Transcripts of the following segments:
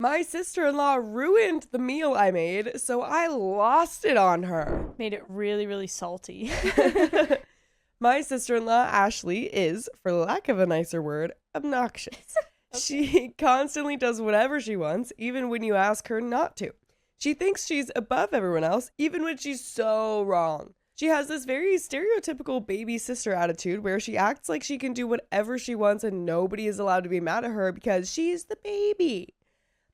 My sister-in-law ruined the meal I made, so I lost it on her. Made it really, really salty. My sister-in-law, Ashley, is, for lack of a nicer word, obnoxious. Okay. She constantly does whatever she wants, even when you ask her not to. She thinks she's above everyone else, even when she's so wrong. She has this very stereotypical baby sister attitude where she acts like she can do whatever she wants and nobody is allowed to be mad at her because she's the baby.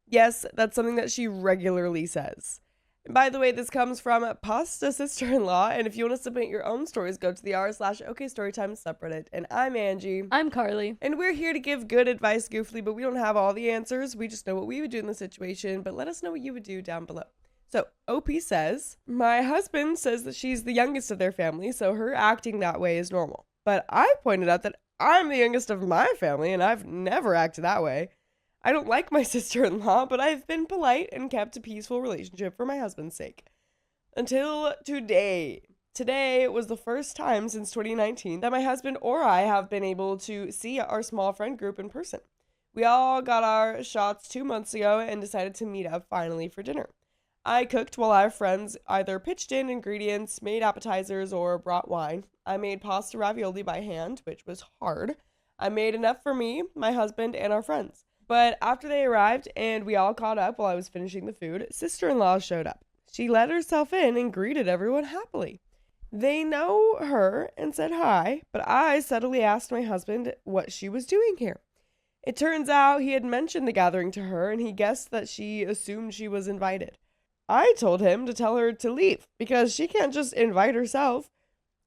Yes, that's something that she regularly says. And by the way, this comes from Pasta Sister-in-Law, and if you want to submit your own stories, go to the r/OKStorytime subreddit. And I'm Angie. I'm Carly. And we're here to give good advice, goofily, but we don't have all the answers. We just know what we would do in the situation, but let us know what you would do down below. So, OP says, my husband says that she's the youngest of their family, so her acting that way is normal. But I pointed out that I'm the youngest of my family, and I've never acted that way. I don't like my sister-in-law, but I've been polite and kept a peaceful relationship for my husband's sake. Until today. Today was the first time since 2019 that my husband or I have been able to see our small friend group in person. We all got our shots 2 months ago and decided to meet up finally for dinner. I cooked while our friends either pitched in ingredients, made appetizers, or brought wine. I made pasta ravioli by hand, which was hard. I made enough for me, my husband, and our friends. But after they arrived and we all caught up while I was finishing the food, sister-in-law showed up. She let herself in and greeted everyone happily. They know her and said hi, but I subtly asked my husband what she was doing here. It turns out he had mentioned the gathering to her and he guessed that she assumed she was invited. I told him to tell her to leave because she can't just invite herself.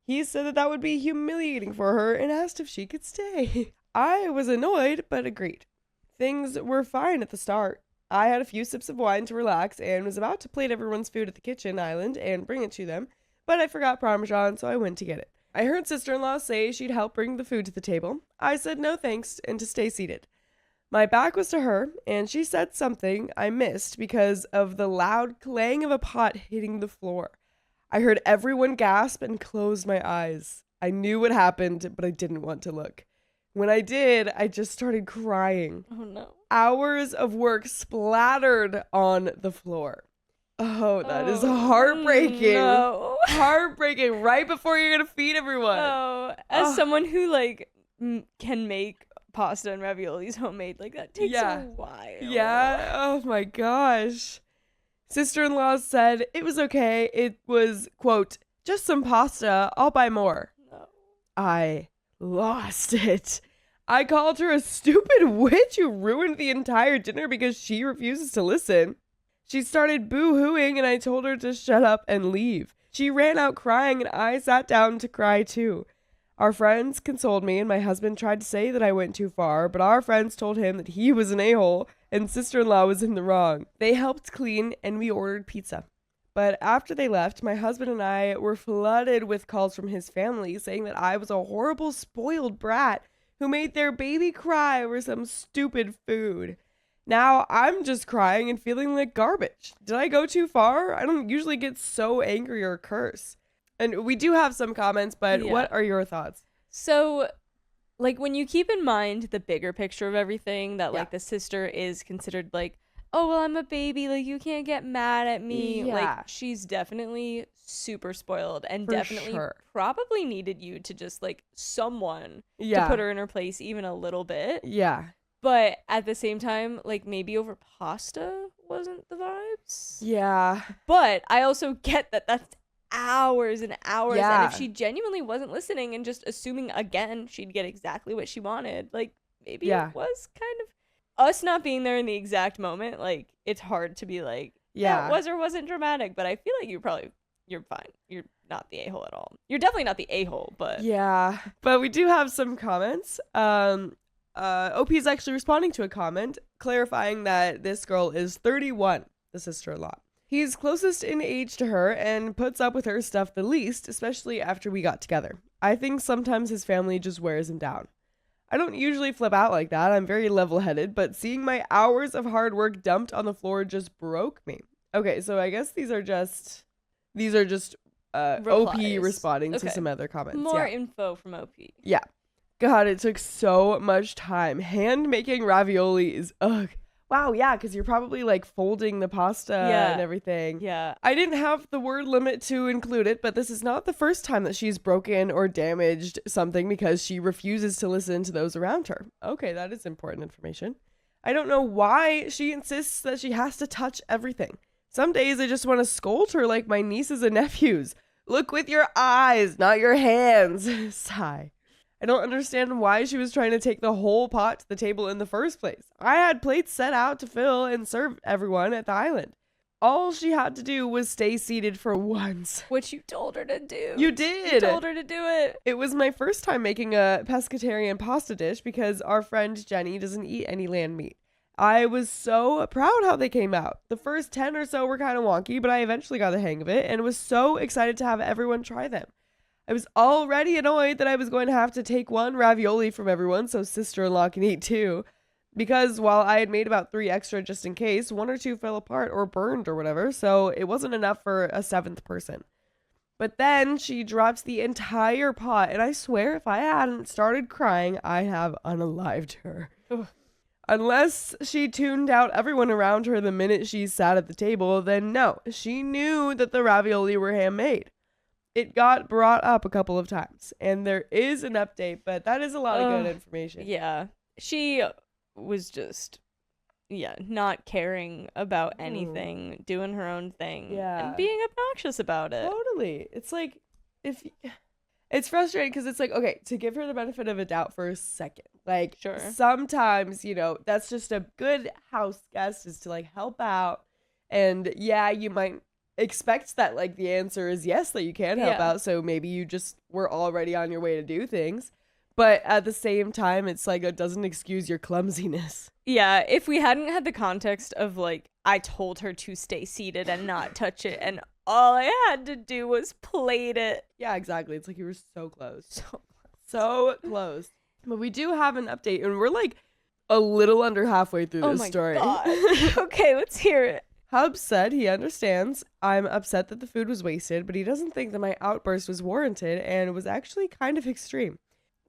He said that that would be humiliating for her and asked if she could stay. I was annoyed but agreed. Things were fine at the start. I had a few sips of wine to relax and was about to plate everyone's food at the kitchen island and bring it to them, but I forgot Parmesan, so I went to get it. I heard sister-in-law say she'd help bring the food to the table. I said no thanks and to stay seated. My back was to her, and she said something I missed because of the loud clang of a pot hitting the floor. I heard everyone gasp and closed my eyes. I knew what happened, but I didn't want to look. When I did, I just started crying. Oh no. Hours of work splattered on the floor. Oh, that is heartbreaking. No. Heartbreaking right before you're going to feed everyone. Oh, as someone who can make pasta and raviolis homemade, that takes a while. Yeah. Oh my gosh. Sister-in-law said it was okay. It was, quote, just some pasta. I'll buy more. No. I lost it. I called her a stupid witch who ruined the entire dinner because she refuses to listen. She started boo-hooing and I told her to shut up and leave. She ran out crying and I sat down to cry too. Our friends consoled me and my husband tried to say that I went too far, but our friends told him that he was an a-hole and sister-in-law was in the wrong. They helped clean and we ordered pizza. But after they left, my husband and I were flooded with calls from his family saying that I was a horrible spoiled brat who made their baby cry over some stupid food. Now I'm just crying and feeling like garbage. Did I go too far? I don't usually get so angry or curse. And we do have some comments, but what are your thoughts? So, when you keep in mind the bigger picture of everything, that the sister is considered oh, well, I'm a baby, you can't get mad at me. Yeah. She's definitely super spoiled and For definitely sure. probably needed you to just, someone to put her in her place even a little bit. Yeah. But at the same time, maybe over pasta wasn't the vibes. Yeah. But I also get that that's hours and hours. Yeah. And if she genuinely wasn't listening and just assuming again she'd get exactly what she wanted, maybe it was kind of us not being there in the exact moment. It's hard to be it was or wasn't dramatic, but I feel like you're fine. You're not the a-hole at all. You're definitely not the a-hole, but yeah. But we do have some comments. OP is actually responding to a comment clarifying that this girl is 31, the sister-in-law. He's closest in age to her and puts up with her stuff the least, especially after we got together. I think sometimes his family just wears him down. I don't usually flip out like that. I'm very level-headed, but seeing my hours of hard work dumped on the floor just broke me. Okay, so I guess these are just OP responding to some other comments. More info from OP. Yeah. God, it took so much time. Hand making ravioli is Wow, yeah, because you're probably like folding the pasta and everything. Yeah. I didn't have the word limit to include it, but this is not the first time that she's broken or damaged something because she refuses to listen to those around her. Okay, that is important information. I don't know why she insists that she has to touch everything. Some days I just want to scold her like my nieces and nephews. Look with your eyes, not your hands. Sigh. I don't understand why she was trying to take the whole pot to the table in the first place. I had plates set out to fill and serve everyone at the island. All she had to do was stay seated for once. Which you told her to do. You did. You told her to do it. It was my first time making a pescatarian pasta dish because our friend Jenny doesn't eat any land meat. I was so proud how they came out. The first 10 or so were kind of wonky, but I eventually got the hang of it and was so excited to have everyone try them. I was already annoyed that I was going to have to take one ravioli from everyone so sister-in-law can eat too. Because while I had made about 3 extra just in case, 1 or 2 fell apart or burned or whatever, so it wasn't enough for a 7th person. But then she dropped the entire pot, and I swear if I hadn't started crying, I'd have unalived her. Ugh. Unless she tuned out everyone around her the minute she sat at the table, then no, she knew that the ravioli were handmade. It got brought up a couple of times, and there is an update, but that is a lot of good information. Yeah. She was just, not caring about anything, doing her own thing, and being obnoxious about it. Totally. It's like, it's frustrating because it's like, okay, to give her the benefit of a doubt for a second. Like, sure. Sometimes, that's just a good house guest is to, like, help out, and, you might expect that like the answer is yes, that you can help out, so maybe you just were already on your way to do things, but at the same time it's like it doesn't excuse your clumsiness. If we hadn't had the context of like I told her to stay seated and not touch it and all I had to do was plate it. Yeah, exactly. It's like you were so close. So close. But we do have an update and we're like a little under halfway through this story. God. Okay, let's hear it. Hub said he understands I'm upset that the food was wasted, but he doesn't think that my outburst was warranted and was actually kind of extreme.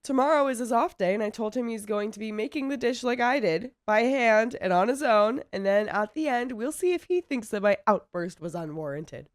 Tomorrow is his off day, and I told him he's going to be making the dish like I did, by hand and on his own, and then at the end, we'll see if he thinks that my outburst was unwarranted.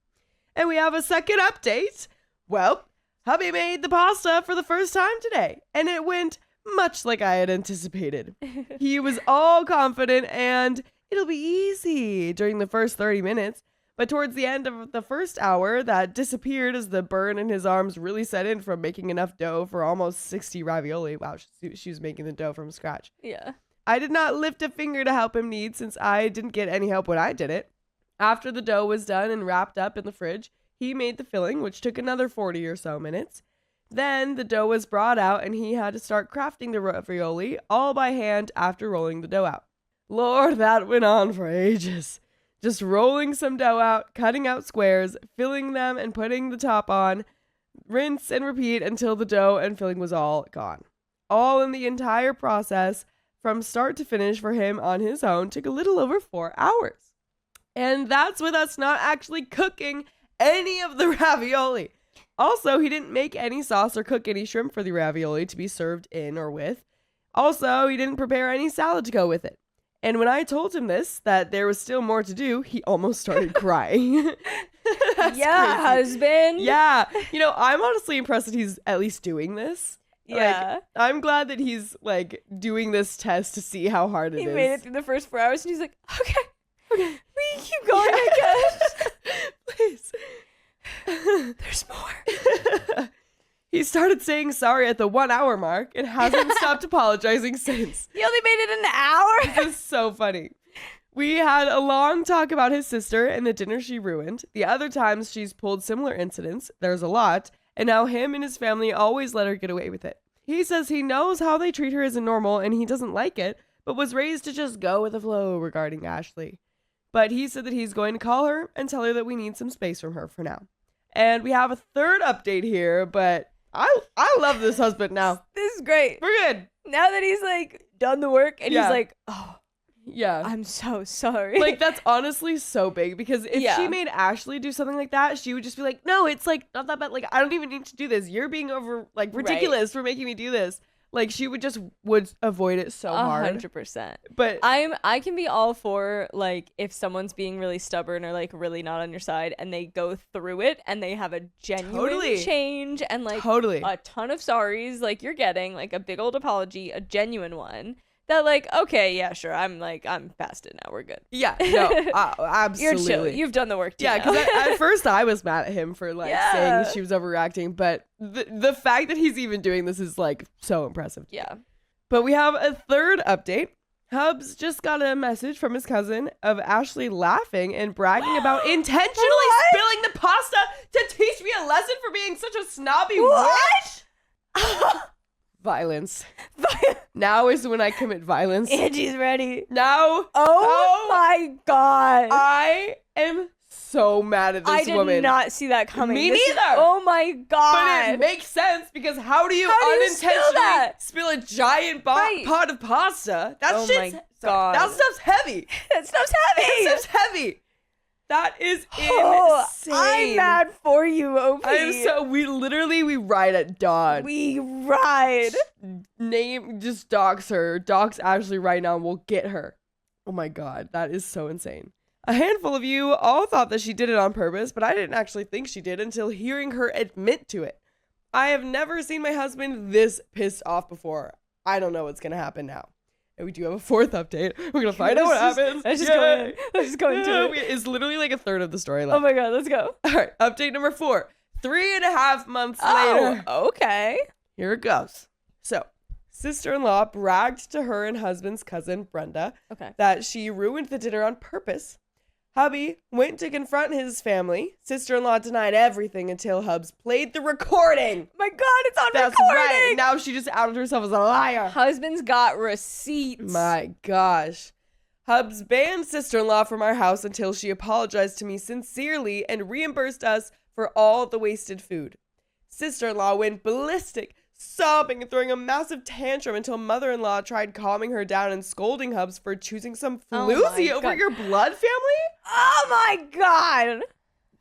And we have a second update. Well, hubby made the pasta for the first time today, and it went much like I had anticipated. He was all confident and it'll be easy during the first 30 minutes, but towards the end of the first hour, that disappeared as the burn in his arms really set in from making enough dough for almost 60 ravioli. Wow, she was making the dough from scratch. Yeah. I did not lift a finger to help him knead since I didn't get any help when I did it. After the dough was done and wrapped up in the fridge, he made the filling, which took another 40 or so minutes. Then the dough was brought out and he had to start crafting the ravioli all by hand after rolling the dough out. Lord, that went on for ages. Just rolling some dough out, cutting out squares, filling them and putting the top on, rinse and repeat until the dough and filling was all gone. All in the entire process, from start to finish for him on his own, took a little over 4 hours. And that's with us not actually cooking any of the ravioli. Also, he didn't make any sauce or cook any shrimp for the ravioli to be served in or with. Also, he didn't prepare any salad to go with it. And when I told him this, that there was still more to do, he almost started crying. Yeah, husband. Yeah. I'm honestly impressed that he's at least doing this. Yeah. Like, I'm glad that he's, like, doing this test to see how hard it is. He made it through the first 4 hours, and he's like, okay. We can keep going, I guess. Please. There's more. He started saying sorry at the 1 hour mark and hasn't stopped apologizing since. He only made it an hour? This is so funny. We had a long talk about his sister and the dinner she ruined. The other times she's pulled similar incidents, there's a lot, and how him and his family always let her get away with it. He says he knows how they treat her isn't normal and he doesn't like it, but was raised to just go with the flow regarding Ashley. But he said that he's going to call her and tell her that we need some space from her for now. And we have a third update here, but I love this husband now. This is great. We're good. Now that he's like done the work and he's like, oh, yeah, I'm so sorry. Like, that's honestly so big because if she made Ashley do something like that, she would just be like, no, it's like not that bad. Like, I don't even need to do this. You're being over like ridiculous for making me do this. Like, she would avoid it so hard. 100%. But I can be all for, like, if someone's being really stubborn or, like, really not on your side and they go through it and they have a genuine change and, like, a ton of sorries, like, you're getting, like, a big old apology, a genuine one. That, like, okay, yeah, sure, I'm past it now, we're good. Yeah, no, absolutely. You're chill. You've done the work too. Yeah, because at first I was mad at him for, like, saying she was overreacting, but the fact that he's even doing this is, like, so impressive. Yeah. But we have a third update. Hubs just got a message from his cousin of Ashley laughing and bragging about intentionally spilling the pasta to teach me a lesson for being such a snobby witch. Violence. Now is when I commit violence. Angie's ready. Now. Oh my God. I am so mad at this woman. I did not see that coming. Me neither. Oh my God. But it makes sense because how do you unintentionally spill a giant pot of pasta? That shit's, God. That stuff's heavy. That stuff's heavy. That is insane. I'm mad for you, OP. We ride at dawn. We ride. Just dox her. Dox Ashley right now and we'll get her. Oh my God, that is so insane. A handful of you all thought that she did it on purpose, but I didn't actually think she did until hearing her admit to it. I have never seen my husband this pissed off before. I don't know what's going to happen now. And we do have a fourth update. We're going to find out what happens. Let's just go into it. It's literally like a third of the story left. Oh my God, let's go. All right, update number 4. 3.5 months later. Okay. Here it goes. So, sister-in-law bragged to her and husband's cousin, Brenda, that she ruined the dinner on purpose. Hubby went to confront his family. Sister-in-law denied everything until Hubs played the recording. My God, it's on That's recording. Right. Now she just outed herself as a liar. Husband's got receipts. My gosh. Hubs banned sister-in-law from our house until she apologized to me sincerely and reimbursed us for all the wasted food. Sister-in-law went ballistic, sobbing and throwing a massive tantrum until mother-in-law tried calming her down and scolding Hubs for choosing some floozy over your blood family? Oh my God.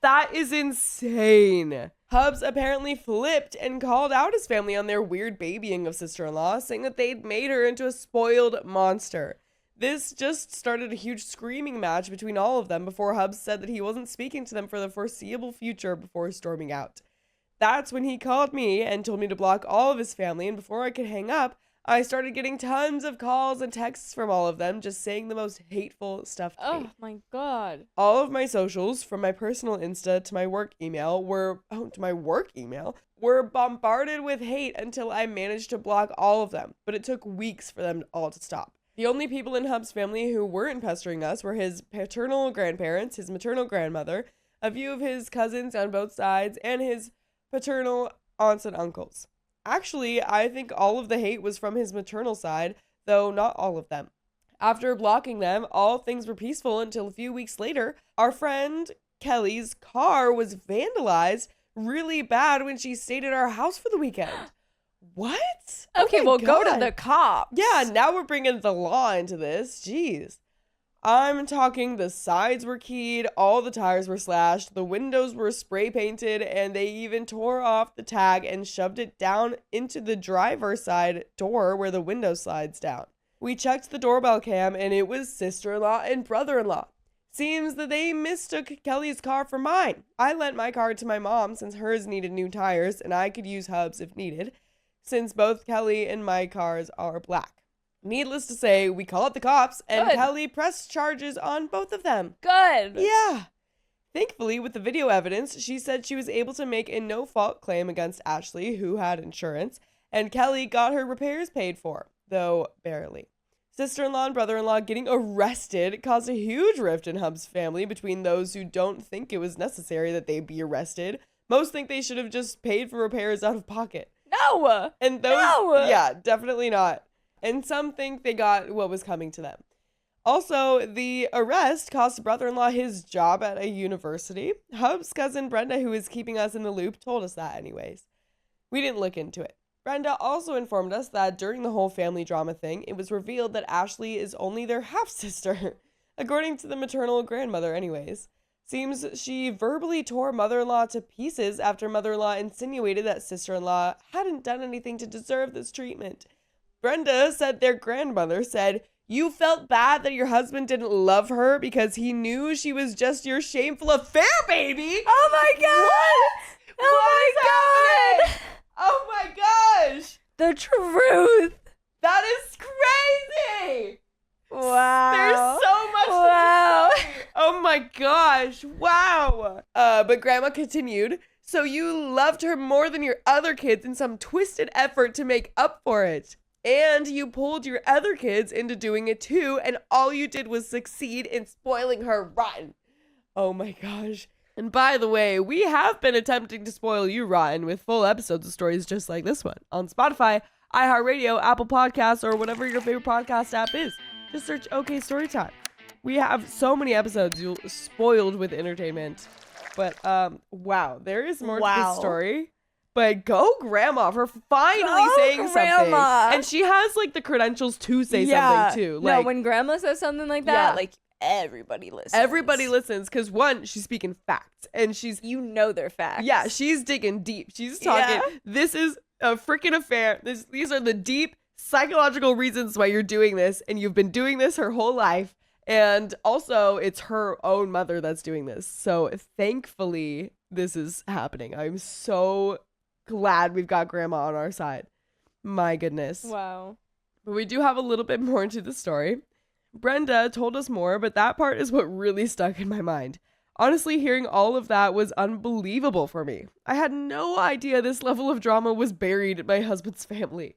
That is insane. Hubs apparently flipped and called out his family on their weird babying of sister-in-law, saying that they'd made her into a spoiled monster. This just started a huge screaming match between all of them before Hubs said that he wasn't speaking to them for the foreseeable future before storming out. That's when he called me and told me to block all of his family, and before I could hang up, I started getting tons of calls and texts from all of them just saying the most hateful stuff to me. Oh my God. All of my socials, from my personal Insta to my work email, were bombarded with hate until I managed to block all of them, but it took weeks for them all to stop. The only people in Hub's family who weren't pestering us were his paternal grandparents, his maternal grandmother, a few of his cousins on both sides, and his paternal aunts and uncles. Actually, I think all of the hate was from his maternal side, though not all of them. After blocking them, all things were peaceful until a few weeks later, our friend Kelly's car was vandalized really bad when she stayed at our house for the weekend. What? Okay, well, go to the cops. Yeah, now we're bringing the law into this. Jeez. I'm talking the sides were keyed, all the tires were slashed, the windows were spray painted, and they even tore off the tag and shoved it down into the driver's side door where the window slides down. We checked the doorbell cam and it was sister-in-law and brother-in-law. Seems that they mistook Kelly's car for mine. I lent my car to my mom since hers needed new tires and I could use Hubs if needed, since both Kelly and my cars are black. Needless to say, we called the cops, and Kelly pressed charges on both of them. Good. Yeah. Thankfully, with the video evidence, she said she was able to make a no-fault claim against Ashley, who had insurance, and Kelly got her repairs paid for, though barely. Sister-in-law and brother-in-law getting arrested caused a huge rift in Hub's family between those who don't think it was necessary that they be arrested. Most think they should have just paid for repairs out of pocket. No. And those, yeah, definitely not. And some think they got what was coming to them. Also, the arrest cost brother-in-law his job at a university. Hub's cousin Brenda, who is keeping us in the loop, told us that anyways. We didn't look into it. Brenda also informed us that during the whole family drama thing, it was revealed that Ashley is only their half-sister, according to the maternal grandmother anyways. Seems she verbally tore mother-in-law to pieces after mother-in-law insinuated that sister-in-law hadn't done anything to deserve this treatment. Brenda said their grandmother said, "You felt bad that your husband didn't love her because he knew she was just your shameful affair, baby." Oh my god! What? Oh my god! Oh my gosh! The truth. That is crazy! Wow. There's so much to this story. Oh my gosh. Wow. But Grandma continued, "So you loved her more than your other kids in some twisted effort to make up for it. And you pulled your other kids into doing it too, and all you did was succeed in spoiling her rotten." Oh my gosh. And by the way, we have been attempting to spoil you rotten with full episodes of stories just like this one on Spotify, iHeartRadio, Apple Podcasts, or whatever your favorite podcast app is. Just search OK Storytime. We have so many episodes you'll spoiled with entertainment. But wow, there is more to this story. But go Grandma for finally saying something. And she has like the credentials to say something too. Like, no, when Grandma says something like that, like everybody listens. Everybody listens because one, she's speaking facts, and she's they're facts. Yeah, she's digging deep. She's talking. This is a freaking affair. These are the deep psychological reasons why you're doing this, and you've been doing this her whole life. And also, it's her own mother that's doing this. So thankfully, this is happening. I'm so glad we've got Grandma on our side. My goodness. Wow. But we do have a little bit more into the story. Brenda told us more, but that part is what really stuck in my mind. Honestly, hearing all of that was unbelievable for me. I had no idea this level of drama was buried in my husband's family.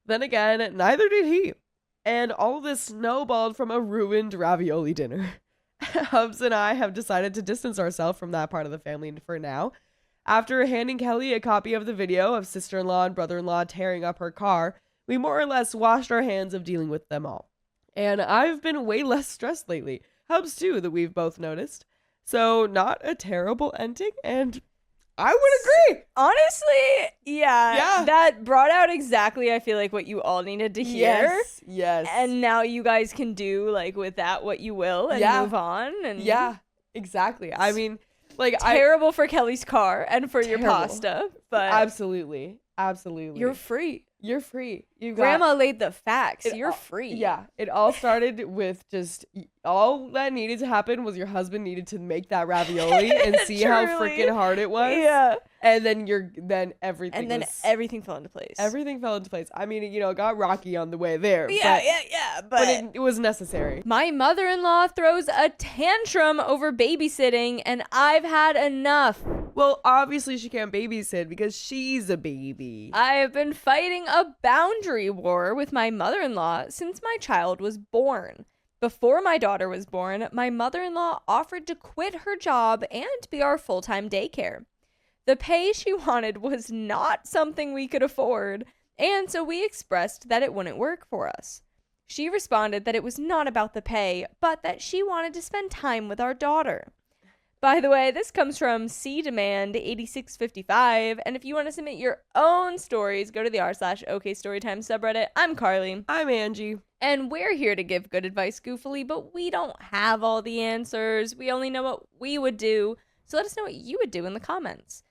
Then again, neither did he. And all of this snowballed from a ruined ravioli dinner. Hubs and I have decided to distance ourselves from that part of the family for now. After handing Kelly a copy of the video of sister-in-law and brother-in-law tearing up her car, we more or less washed our hands of dealing with them all. And I've been way less stressed lately. Hubs too, that we've both noticed. So not a terrible ending, and I would agree. Honestly, yeah. That brought out exactly, I feel like, what you all needed to hear. Yes. And now you guys can do, like, with that what you will and move on. And yeah, exactly. I mean, like, terrible for Kelly's car and for your pasta, but absolutely. You're free. You're free. Grandma laid the facts. You're free. Yeah. It all started with just all that needed to happen was your husband needed to make that ravioli and see how freaking hard it was. Yeah. And then everything fell into place. Everything fell into place. I mean, it got rocky on the way there. But it was necessary. My mother-in-law throws a tantrum over babysitting, and I've had enough. Well, obviously she can't babysit because she's a baby. I have been fighting a boundary war with my mother-in-law since my child was born. Before my daughter was born, my mother-in-law offered to quit her job and be our full-time daycare. The pay she wanted was not something we could afford, and so we expressed that it wouldn't work for us. She responded that it was not about the pay, but that she wanted to spend time with our daughter. By the way, this comes from CDemand8655, and if you want to submit your own stories, go to the r/OK Storytime subreddit. I'm Carly. I'm Angie. And we're here to give good advice goofily, but we don't have all the answers. We only know what we would do, so let us know what you would do in the comments.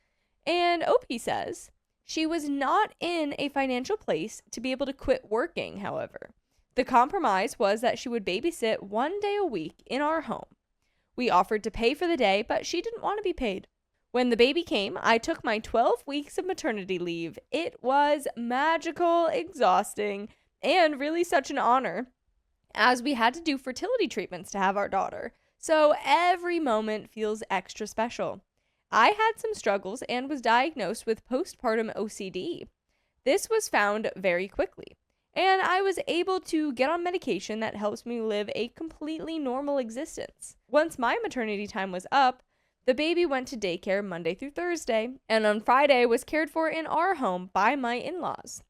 And OP says, she was not in a financial place to be able to quit working, however. The compromise was that she would babysit 1 day a week in our home. We offered to pay for the day, but she didn't want to be paid. When the baby came, I took my 12 weeks of maternity leave. It was magical, exhausting, and really such an honor, as we had to do fertility treatments to have our daughter. So every moment feels extra special. I had some struggles and was diagnosed with postpartum OCD. This was found very quickly, and I was able to get on medication that helps me live a completely normal existence. Once my maternity time was up, the baby went to daycare Monday through Thursday, and on Friday was cared for in our home by my in-laws.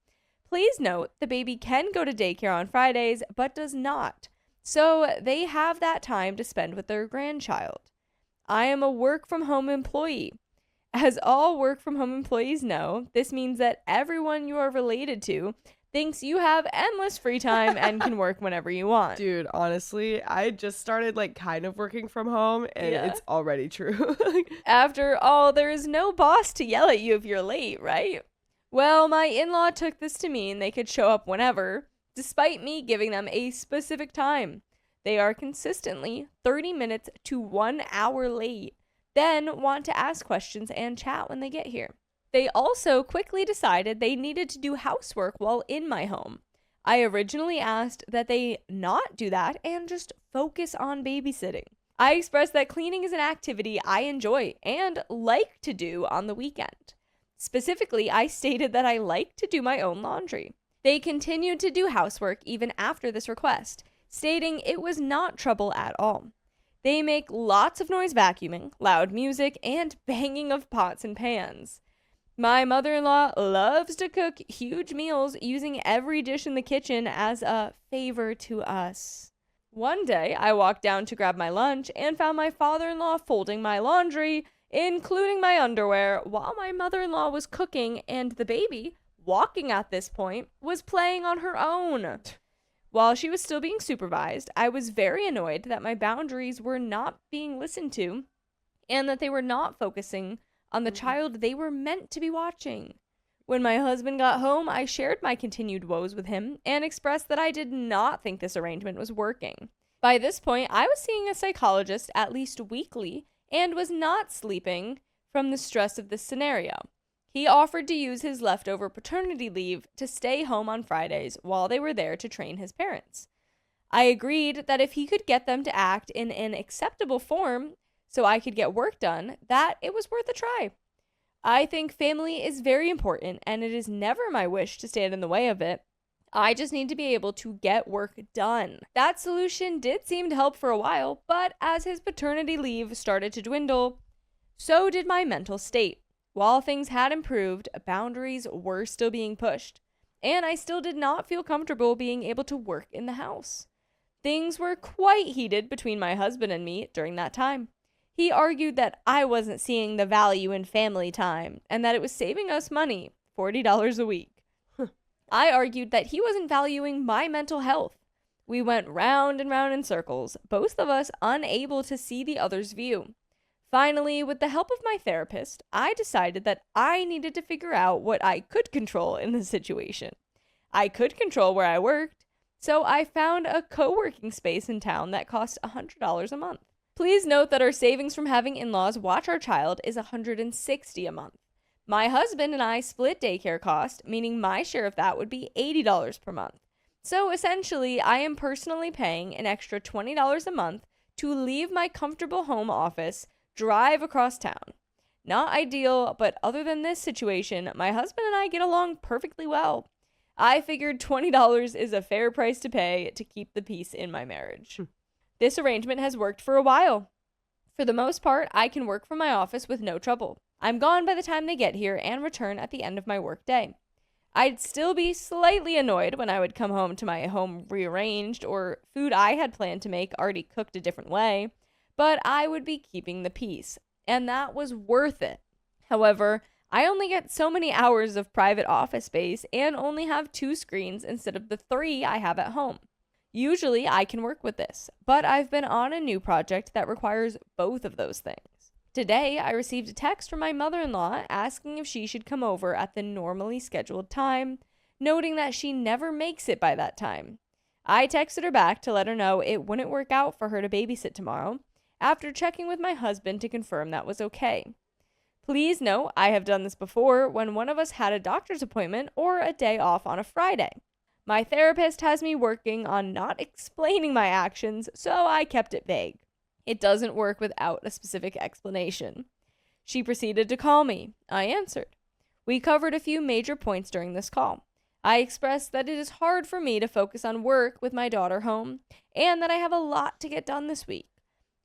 Please note, the baby can go to daycare on Fridays, but does not, so they have that time to spend with their grandchild. I am a work-from-home employee. As all work-from-home employees know, this means that everyone you are related to thinks you have endless free time and can work whenever you want. Dude, honestly, I just started kind of working from home, and it's already true. After all, there is no boss to yell at you if you're late, right? Well, my in-law took this to mean they could show up whenever, despite me giving them a specific time. They are consistently 30 minutes to 1 hour late, then want to ask questions and chat when they get here. They also quickly decided they needed to do housework while in my home. I originally asked that they not do that and just focus on babysitting. I expressed that cleaning is an activity I enjoy and like to do on the weekend. Specifically, I stated that I like to do my own laundry. They continued to do housework even after this request, stating it was not trouble at all. They make lots of noise vacuuming, loud music, and banging of pots and pans. My mother-in-law loves to cook huge meals using every dish in the kitchen as a favor to us. One day, I walked down to grab my lunch and found my father-in-law folding my laundry, including my underwear, while my mother-in-law was cooking and the baby, walking at this point, was playing on her own. While she was still being supervised, I was very annoyed that my boundaries were not being listened to and that they were not focusing on the child they were meant to be watching. When my husband got home, I shared my continued woes with him and expressed that I did not think this arrangement was working. By this point, I was seeing a psychologist at least weekly and was not sleeping from the stress of this scenario. He offered to use his leftover paternity leave to stay home on Fridays while they were there to train his parents. I agreed that if he could get them to act in an acceptable form so I could get work done, that it was worth a try. I think family is very important, and it is never my wish to stand in the way of it. I just need to be able to get work done. That solution did seem to help for a while, but as his paternity leave started to dwindle, so did my mental state. While things had improved, boundaries were still being pushed, and I still did not feel comfortable being able to work in the house. Things were quite heated between my husband and me during that time. He argued that I wasn't seeing the value in family time and that it was saving us money, $40 a week. I argued that he wasn't valuing my mental health. We went round and round in circles, both of us unable to see the other's view. Finally, with the help of my therapist, I decided that I needed to figure out what I could control in the situation. I could control where I worked, so I found a co-working space in town that cost $100 a month. Please note that our savings from having in-laws watch our child is $160 a month. My husband and I split daycare cost, meaning my share of that would be $80 per month. So essentially, I am personally paying an extra $20 a month to leave my comfortable home office, drive across town. Not ideal, but other than this situation, my husband and I get along perfectly well. I figured $20 is a fair price to pay to keep the peace in my marriage. This arrangement has worked for a while. For the most part, I can work from my office with no trouble. I'm gone by the time they get here and return at the end of my work day. I'd still be slightly annoyed when I would come home to my home rearranged or food I had planned to make already cooked a different way, but I would be keeping the peace, and that was worth it. However, I only get so many hours of private office space and only have 2 screens instead of the 3 I have at home. Usually I can work with this, but I've been on a new project that requires both of those things. Today, I received a text from my mother-in-law asking if she should come over at the normally scheduled time, noting that she never makes it by that time. I texted her back to let her know it wouldn't work out for her to babysit tomorrow, after checking with my husband to confirm that was okay. Please note, I have done this before when one of us had a doctor's appointment or a day off on a Friday. My therapist has me working on not explaining my actions, so I kept it vague. It doesn't work without a specific explanation. She proceeded to call me. I answered. We covered a few major points during this call. I expressed that it is hard for me to focus on work with my daughter home, and that I have a lot to get done this week.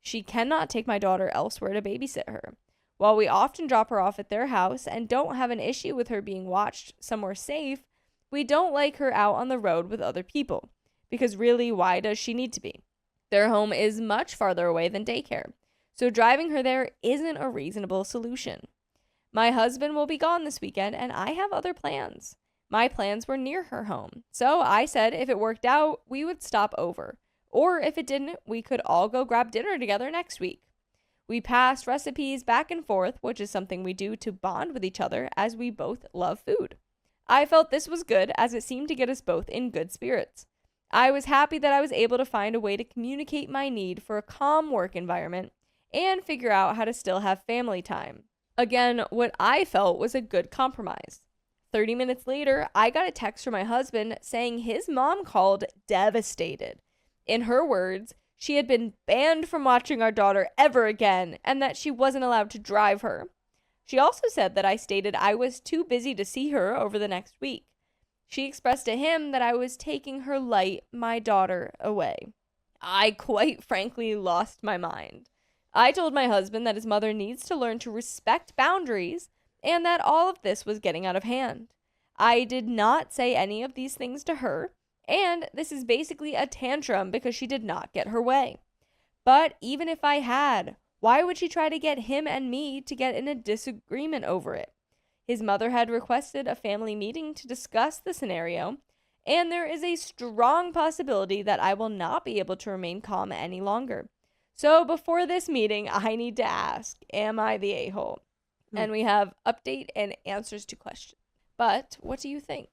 She cannot take my daughter elsewhere to babysit her. While we often drop her off at their house and don't have an issue with her being watched somewhere safe, we don't like her out on the road with other people, because really, why does she need to be? Their home is much farther away than daycare, so driving her there isn't a reasonable solution. My husband will be gone this weekend, and I have other plans. My plans were near her home, so I said if it worked out, we would stop over, or if it didn't, we could all go grab dinner together next week. We passed recipes back and forth, which is something we do to bond with each other as we both love food. I felt this was good as it seemed to get us both in good spirits. I was happy that I was able to find a way to communicate my need for a calm work environment and figure out how to still have family time. Again, what I felt was a good compromise. 30 minutes later, I got a text from my husband saying his mom called devastated. In her words, she had been banned from watching our daughter ever again and that she wasn't allowed to drive her. She also said that I stated I was too busy to see her over the next week. She expressed to him that I was taking her light, my daughter, away. I quite frankly lost my mind. I told my husband that his mother needs to learn to respect boundaries and that all of this was getting out of hand. I did not say any of these things to her, and this is basically a tantrum because she did not get her way. But even if I had, why would she try to get him and me to get in a disagreement over it? His mother had requested a family meeting to discuss the scenario, and there is a strong possibility that I will not be able to remain calm any longer. So before this meeting, I need to ask, am I the a-hole? And we have update and answers to questions. But what do you think?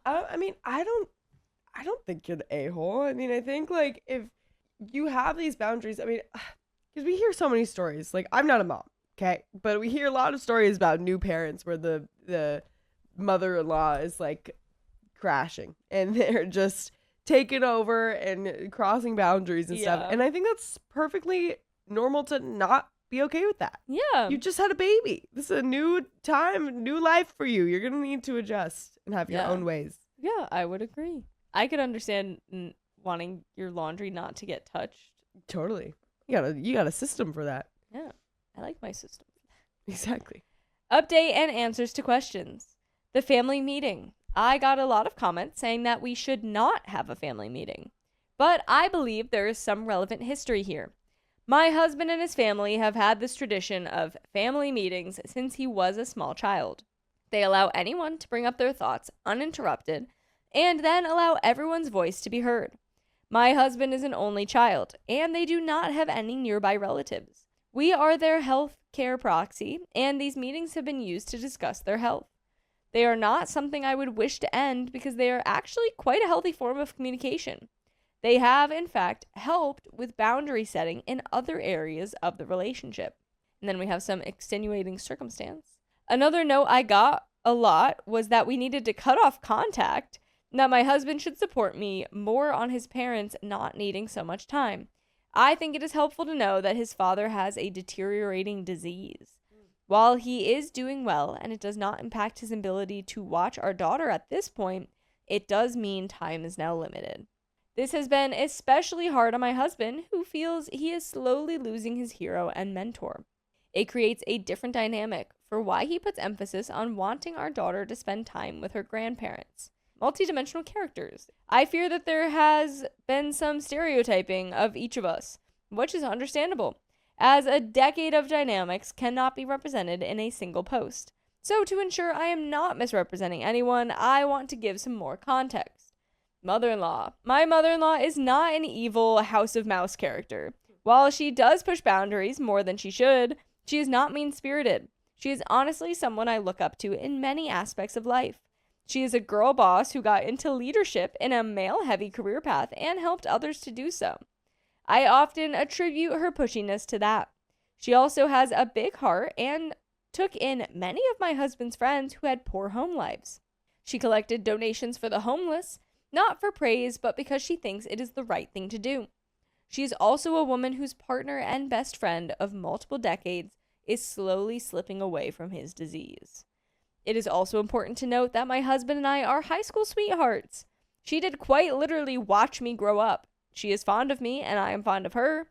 I mean, I don't think you're the a-hole. I mean, I think, like, if you have these boundaries, I mean, because we hear so many stories. Like, I'm not a mom, okay? But we hear a lot of stories about new parents where the mother-in-law is, like, crashing. And they're just taking over and crossing boundaries and stuff. And I think that's perfectly normal to not be okay with that. Yeah. You just had a baby. This is a new time, new life for you. You're going to need to adjust and have your own ways. Yeah, I would agree. I could understand wanting your laundry not to get touched. Totally. You got a system for that. Yeah, I like my system. Exactly. Update and answers to questions. The family meeting. I got a lot of comments saying that we should not have a family meeting. But I believe there is some relevant history here. My husband and his family have had this tradition of family meetings since he was a small child. They allow anyone to bring up their thoughts uninterrupted and then allow everyone's voice to be heard. My husband is an only child, and they do not have any nearby relatives. We are their health care proxy, and these meetings have been used to discuss their health. They are not something I would wish to end because they are actually quite a healthy form of communication. They have, in fact, helped with boundary setting in other areas of the relationship. And then we have some extenuating circumstance. Another note I got a lot was that we needed to cut off contact, and that my husband should support me more on his parents not needing so much time. I think it is helpful to know that his father has a deteriorating disease. While he is doing well and it does not impact his ability to watch our daughter at this point, it does mean time is now limited. This has been especially hard on my husband, who feels he is slowly losing his hero and mentor. It creates a different dynamic for why he puts emphasis on wanting our daughter to spend time with her grandparents. Multidimensional characters. I fear that there has been some stereotyping of each of us, which is understandable, as a decade of dynamics cannot be represented in a single post. So to ensure I am not misrepresenting anyone, I want to give some more context. Mother-in-law. My mother-in-law is not an evil House of Mouse character. While she does push boundaries more than she should, she is not mean-spirited. She is honestly someone I look up to in many aspects of life. She is a girl boss who got into leadership in a male-heavy career path and helped others to do so. I often attribute her pushiness to that. She also has a big heart and took in many of my husband's friends who had poor home lives. She collected donations for the homeless, not for praise, but because she thinks it is the right thing to do. She is also a woman whose partner and best friend of multiple decades is slowly slipping away from his disease. It is also important to note that my husband and I are high school sweethearts. She did quite literally watch me grow up. She is fond of me, and I am fond of her.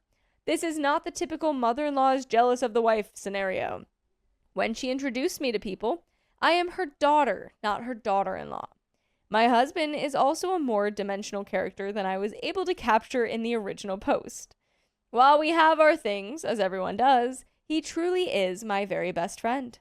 This is not the typical mother-in-law is jealous of the wife scenario. When she introduced me to people, I am her daughter, not her daughter-in-law. My husband is also a more dimensional character than I was able to capture in the original post. While we have our things, as everyone does, he truly is my very best friend.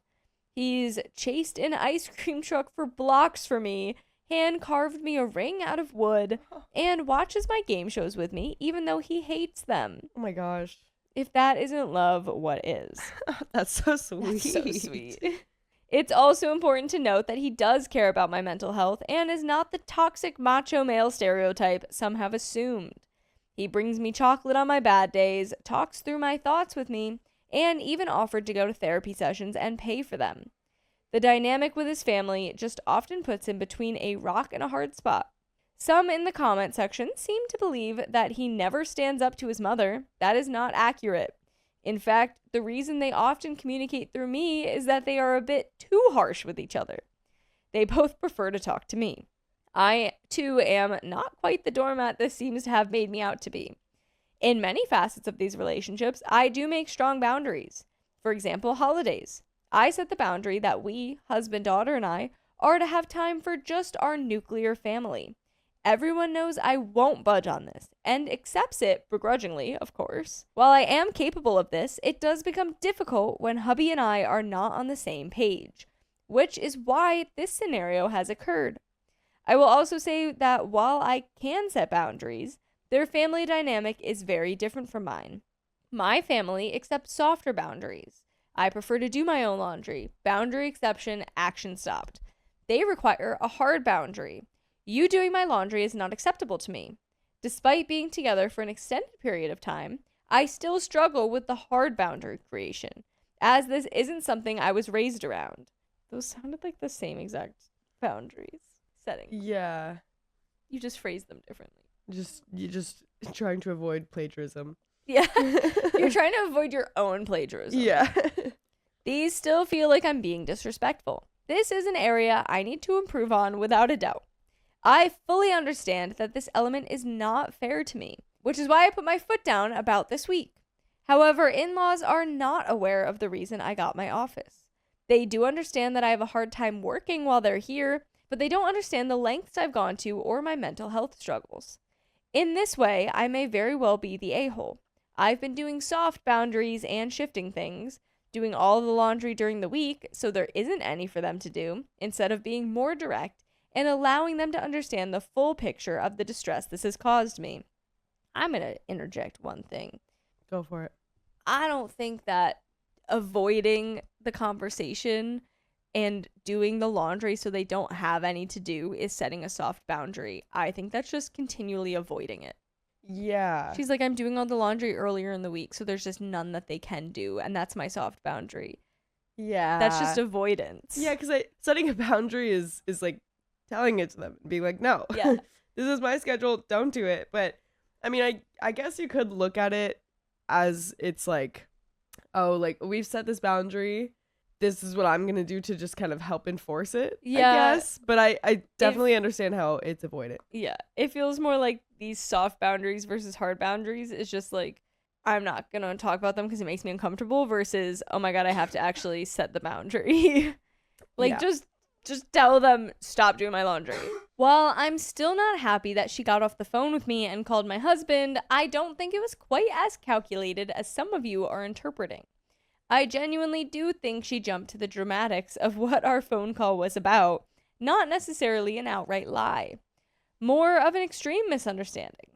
He's chased an ice cream truck for blocks for me, hand-carved me a ring out of wood, and watches my game shows with me, even though he hates them. Oh my gosh. If that isn't love, what is? That's so sweet. That's so sweet. It's also important to note that he does care about my mental health and is not the toxic macho male stereotype some have assumed. He brings me chocolate on my bad days, talks through my thoughts with me, and even offered to go to therapy sessions and pay for them. The dynamic with his family just often puts him between a rock and a hard spot. Some in the comment section seem to believe that he never stands up to his mother. That is not accurate. In fact, the reason they often communicate through me is that they are a bit too harsh with each other. They both prefer to talk to me. I, too, am not quite the doormat this seems to have made me out to be. In many facets of these relationships, I do make strong boundaries. For example, holidays. I set the boundary that we, husband, daughter, and I, are to have time for just our nuclear family. Everyone knows I won't budge on this, and accepts it begrudgingly, of course. While I am capable of this, it does become difficult when hubby and I are not on the same page, which is why this scenario has occurred. I will also say that while I can set boundaries, their family dynamic is very different from mine. My family accepts softer boundaries. I prefer to do my own laundry. Boundary exception, action stopped. They require a hard boundary. You doing my laundry is not acceptable to me. Despite being together for an extended period of time, I still struggle with the hard boundary creation, as this isn't something I was raised around. Those sounded like the same exact boundaries setting. Yeah. You just phrased them differently. You're just trying to avoid plagiarism. Yeah. You're trying to avoid your own plagiarism. Yeah. These still feel like I'm being disrespectful. This is an area I need to improve on without a doubt. I fully understand that this element is not fair to me, which is why I put my foot down about this week. However, in-laws are not aware of the reason I got my office. They do understand that I have a hard time working while they're here, but they don't understand the lengths I've gone to or my mental health struggles. In this way, I may very well be the a-hole. I've been doing soft boundaries and shifting things, doing all the laundry during the week so there isn't any for them to do, instead of being more direct and allowing them to understand the full picture of the distress this has caused me. I'm going to interject one thing. Go for it. I don't think that avoiding the conversation and doing the laundry so they don't have any to do is setting a soft boundary. I think that's just continually avoiding it. Yeah. She's like, I'm doing all the laundry earlier in the week, so there's just none that they can do, and that's my soft boundary. Yeah. That's just avoidance. Yeah, because setting a boundary is like telling it to them and being like, no, yeah. This is my schedule, don't do it. But I mean, I guess you could look at it as it's like, oh, like we've set this boundary, this is what I'm gonna do to just kind of help enforce it. Yeah, I guess. But I definitely understand how it's avoided. Yeah, it feels more like these soft boundaries versus hard boundaries. It's just like, I'm not gonna talk about them because it makes me uncomfortable, versus, oh my god, I have to actually set the boundary. Like, yeah. Just tell them, stop doing my laundry. While I'm still not happy that she got off the phone with me and called my husband, I don't think it was quite as calculated as some of you are interpreting. I genuinely do think she jumped to the dramatics of what our phone call was about, not necessarily an outright lie. More of an extreme misunderstanding.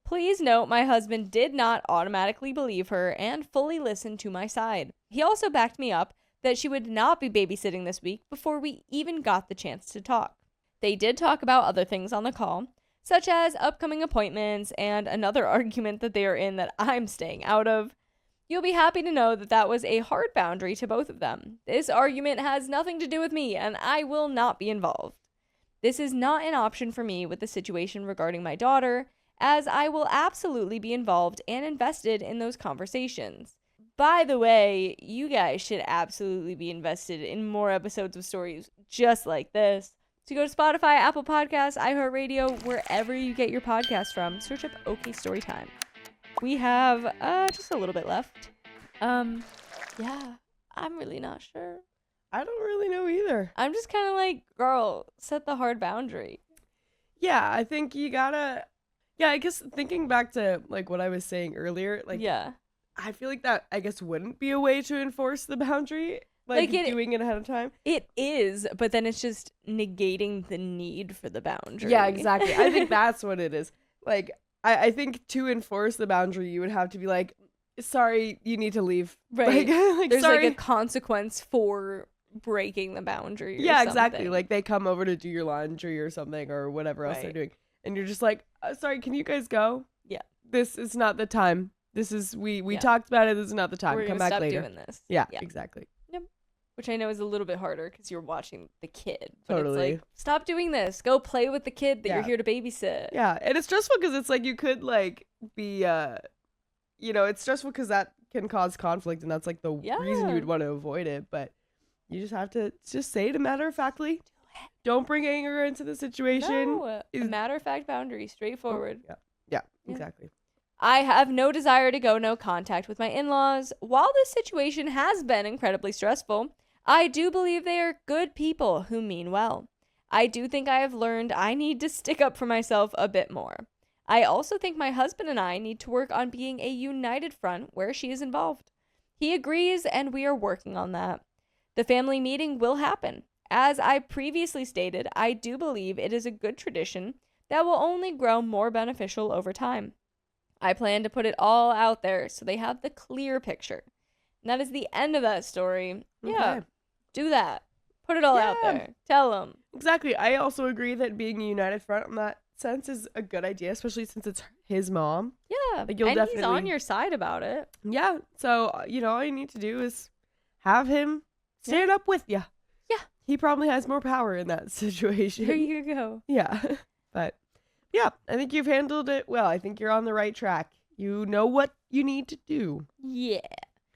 Please note my husband did not automatically believe her and fully listen to my side. He also backed me up that she would not be babysitting this week before we even got the chance to talk. They did talk about other things on the call, such as upcoming appointments and another argument that they are in that I'm staying out of. You'll be happy to know that that was a hard boundary to both of them. This argument has nothing to do with me, and I will not be involved. This is not an option for me with the situation regarding my daughter, as I will absolutely be involved and invested in those conversations. By the way, you guys should absolutely be invested in more episodes of stories just like this. So go to Spotify, Apple Podcasts, iHeartRadio, wherever you get your podcast from. Search up OK Storytime. We have just a little bit left. Yeah, I'm really not sure. I don't really know either. I'm just kind of like, girl, set the hard boundary. Yeah, I think you gotta... Yeah, I guess thinking back to like what I was saying earlier, like... Yeah. I feel like that, I guess, wouldn't be a way to enforce the boundary, like doing it ahead of time. It is, but then it's just negating the need for the boundary. Yeah, exactly. I think that's what it is. Like, I think to enforce the boundary, you would have to be like, sorry, you need to leave. Right. Like There's sorry. like a consequence for breaking the boundary. Yeah, exactly. Like they come over to do your laundry or something or whatever else they're doing. And you're just like, sorry, can you guys go? Yeah. This is not the time. This is, we talked about it. This is not the time. Come back stop later. Doing this. Yeah, exactly. Yep. Which I know is a little bit harder because you're watching the kid. But Totally. It's like, stop doing this. Go play with the kid that you're here to babysit. Yeah. And it's stressful because it's like you could like be, it's stressful because that can cause conflict. And that's like the reason you would want to avoid it. But you just have to just say it matter of factly. Don't bring anger into the situation. No, a matter of fact boundary, straightforward. Yeah, exactly. I have no desire to go no contact with my in-laws. While this situation has been incredibly stressful, I do believe they are good people who mean well. I do think I have learned I need to stick up for myself a bit more. I also think my husband and I need to work on being a united front where she is involved. He agrees, and we are working on that. The family meeting will happen. As I previously stated, I do believe it is a good tradition that will only grow more beneficial over time. I plan to put it all out there so they have the clear picture. And that is the end of that story. Okay. Yeah, do that. Put it all out there. Tell them. Exactly. I also agree that being a united front in that sense is a good idea, especially since it's his mom. Yeah, like you'll definitely... he's on your side about it. Yeah, so, all you need to do is have him stand up with you. Yeah. He probably has more power in that situation. There you go. Yeah, but... yeah, I think you've handled it well. I think you're on the right track. You know what you need to do. Yeah.